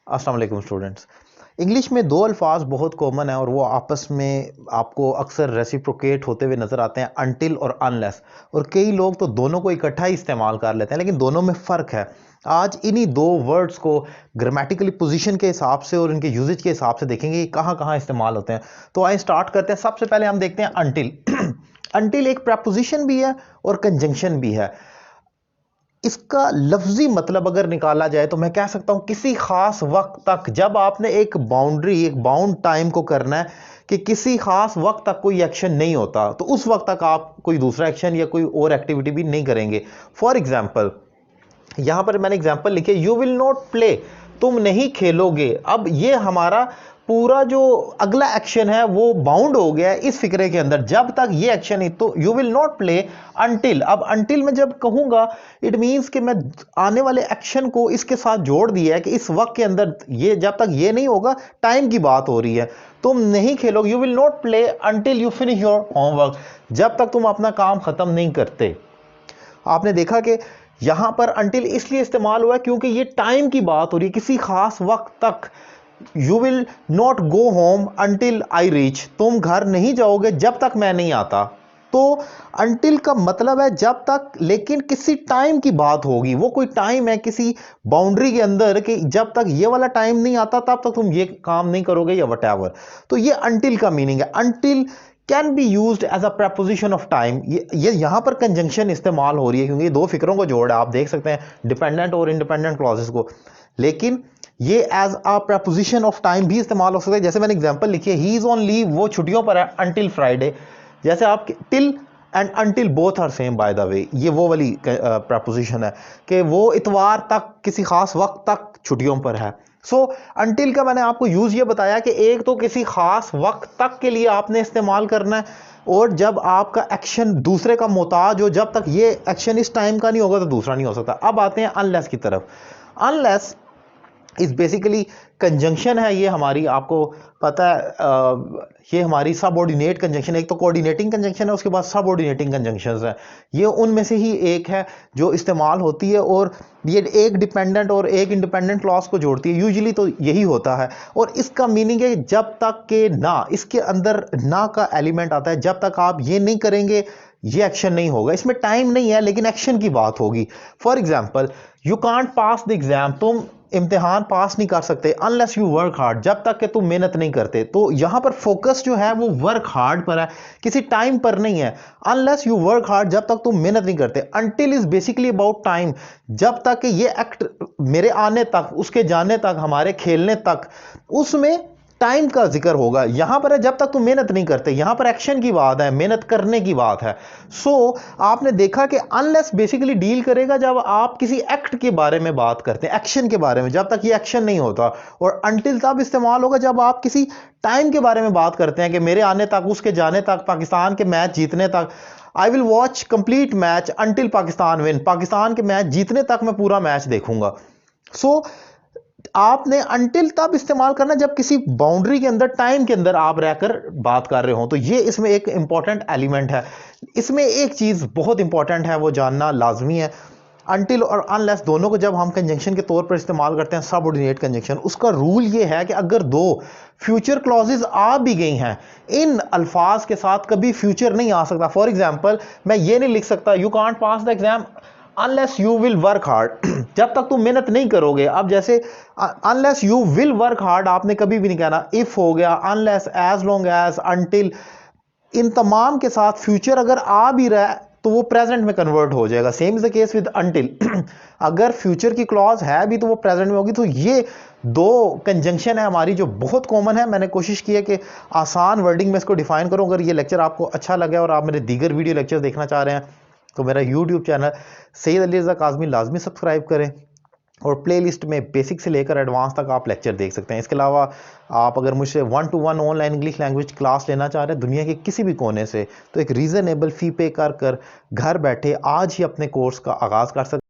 अस्सलाम वालेकुम students. English में दो अल्फाज बहुत कॉमन है और वो आपस में आपको अक्सर रेसिप्रोकेट होते हुए नज़र आते हैं, अनटिल और अनलेस। और कई लोग तो दोनों को इकट्ठा ही इस्तेमाल कर लेते हैं, लेकिन दोनों में फ़र्क है। आज इन्हीं दो वर्ड्स को ग्रामेटिकली पोजीशन के हिसाब से और इनके यूजेज के हिसाब से देखेंगे कि कहाँ कहाँ इस्तेमाल होते हैं। तो आइए स्टार्ट करते हैं। सबसे पहले हम देखते हैं अनटिल। अनटिल एक प्रपोजिशन भी है और कंजंक्शन भी है। इसका लफ्जी मतलब अगर निकाला जाए तो मैं कह सकता हूं किसी खास वक्त तक, जब आपने एक बाउंड्री, एक बाउंड टाइम को करना है कि किसी खास वक्त तक कोई एक्शन नहीं होता, तो उस वक्त तक आप कोई दूसरा एक्शन या कोई और एक्टिविटी भी नहीं करेंगे। फॉर एग्जाम्पल, यहां पर मैंने एग्जाम्पल लिखे, यू विल नॉट प्ले, तुम नहीं खेलोगे। अब ये हमारा पूरा जो अगला एक्शन है वो बाउंड हो गया है इस फिक्रे के अंदर, जब तक ये एक्शन नहीं। तो you will not play until, अब अनटिल में जब कहूंगा इट मींस कि मैं आने वाले एक्शन को इसके साथ जोड़ दिया है कि इस वक्त के अंदर ये, जब तक ये नहीं होगा, टाइम की बात हो रही है। तुम नहीं खेलोगे, you will not play until you finish your homework, जब तक तुम अपना काम खत्म नहीं करते। आपने देखा कि यहां पर अनटिल इसलिए इस्तेमाल हुआ है क्योंकि ये टाइम की बात हो रही है, किसी खास वक्त तक। You will not go home until I reach, तुम घर नहीं जाओगे जब तक मैं नहीं आता। तो अनटिल का मतलब है जब तक, लेकिन किसी टाइम की बात होगी, वो कोई टाइम है किसी बाउंड्री के अंदर कि जब तक ये वाला टाइम नहीं आता तब तक तुम ये काम नहीं करोगे या वटएवर। तो ये अनटिल का मीनिंग है। Until can be used as a preposition of time. ये यहां पर कंजंक्शन इस्तेमाल हो रही है क्योंकि ये दो फिक्रों को जोड़ है। आप देख सकते हैं डिपेंडेंट और इंडिपेंडेंट क्लॉजेस को, लेकिन ये as a preposition of time भी इस्तेमाल हो सकता है। जैसे मैंने एग्जांपल लिखी है, ही इज ऑन लीव, वो छुट्टियों पर है, अनटिल फ्राइडे। जैसे आप till and until both are same by the way, ये वो वाली प्रपोजिशन है कि वो इतवार तक, किसी खास वक्त तक छुट्टियों पर है। सो अनटिल का मैंने आपको यूज ये बताया कि एक तो किसी खास वक्त तक के लिए आपने इस्तेमाल करना है, और जब आपका एक्शन दूसरे का मोहताज हो, जब तक ये एक्शन इस टाइम का नहीं होगा तो दूसरा नहीं हो सकता। अब आते हैं अनलेस की तरफ। अनलेस इस बेसिकली कंजंक्शन है, ये हमारी, आपको पता है ये हमारी सबऑर्डिनेट कंजंक्शन, एक तो कोऑर्डिनेटिंग कंजंक्शन है, उसके बाद सबऑर्डिनेटिंग कंजंक्शंस है। ये उनमें से ही एक है जो इस्तेमाल होती है, और ये एक डिपेंडेंट और एक इंडिपेंडेंट क्लॉज को जोड़ती है। यूजुअली तो यही होता है, और इसका मीनिंग है जब तक के ना, इसके अंदर ना का एलिमेंट आता है, जब तक आप ये नहीं करेंगे ये एक्शन नहीं होगा। इसमें टाइम नहीं है लेकिन एक्शन की बात होगी। For example, you can't pass the exam, तुम इम्तिहान पास नहीं कर सकते अनलेस यू वर्क हार्ड, जब तक कि तुम मेहनत नहीं करते। तो यहां पर फोकस जो है वो वर्क हार्ड पर है, किसी टाइम पर नहीं है। अनलेस यू वर्क हार्ड, जब तक तुम मेहनत नहीं करते। Until is basically about time, जब तक कि ये एक्ट मेरे आने तक, उसके जाने तक, हमारे खेलने तक, उसमें टाइम का जिक्र होगा। यहां पर है जब तक तुम मेहनत नहीं करते, यहां पर एक्शन की बात है, मेहनत करने की बात है। सो आपने देखा कि अनलेस बेसिकली डील करेगा जब आप किसी एक्ट के बारे में बात करते हैं, एक्शन के बारे में, जब तक ये एक्शन नहीं होता। और अनटिल तब इस्तेमाल होगा जब आप किसी टाइम के बारे में बात करते हैं कि मेरे आने तक, उसके जाने तक, पाकिस्तान के मैच जीतने तक। I will watch complete match until Pakistan win, Pakistan के मैच जीतने तक मैं पूरा मैच देखूंगा। सो आपने अनटिल तब इस्तेमाल करना जब किसी बाउंड्री के अंदर, टाइम के अंदर आप रहकर बात कर रहे हो। तो ये इसमें एक इंपॉर्टेंट एलिमेंट है। इसमें एक चीज बहुत इंपॉर्टेंट है, वो जानना लाजमी है। अनटिल और अनलेस दोनों को जब हम कंजंक्शन के तौर पर इस्तेमाल करते हैं, सबऑर्डिनेट कंजंक्शन, उसका रूल ये है कि अगर दो फ्यूचर क्लॉजेज आ भी गई हैं, इन अल्फाज के साथ कभी फ्यूचर नहीं आ सकता। फॉर एग्जाम्पल, मैं ये नहीं लिख सकता you can't pass the exam unless you will work hard, जब तक तुम मेहनत नहीं करोगे। अब जैसे unless you will work hard आपने कभी भी नहीं कहना। इफ हो गया, unless, as long as, until, इन तमाम के साथ फ्यूचर अगर आ भी रहा है तो वो प्रेजेंट में कन्वर्ट हो जाएगा। Same is the case with until. अगर फ्यूचर की क्लॉज है भी तो वो प्रेजेंट में होगी। तो ये दो कंजंक्शन है हमारी जो बहुत कॉमन है। मैंने कोशिश की है कि आसान वर्डिंग में इसको डिफाइन करूं। अगर ये लेक्चर आपको अच्छा लगे और आप मेरे दीगर वीडियो लेक्चर देखना चाह रहे हैं तो मेरा यूट्यूब चैनल सैयद अली रज़ा काज़मी लाजमी सब्सक्राइब करें, और प्लेलिस्ट में बेसिक से लेकर एडवांस तक आप लेक्चर देख सकते हैं। इसके अलावा आप अगर मुझसे 1-to-1 online English language class लेना चाह रहे हैं दुनिया के किसी भी कोने से, तो एक रीज़नेबल फ़ी पे कर घर बैठे आज ही अपने कोर्स का आगाज़ कर सकते हैं।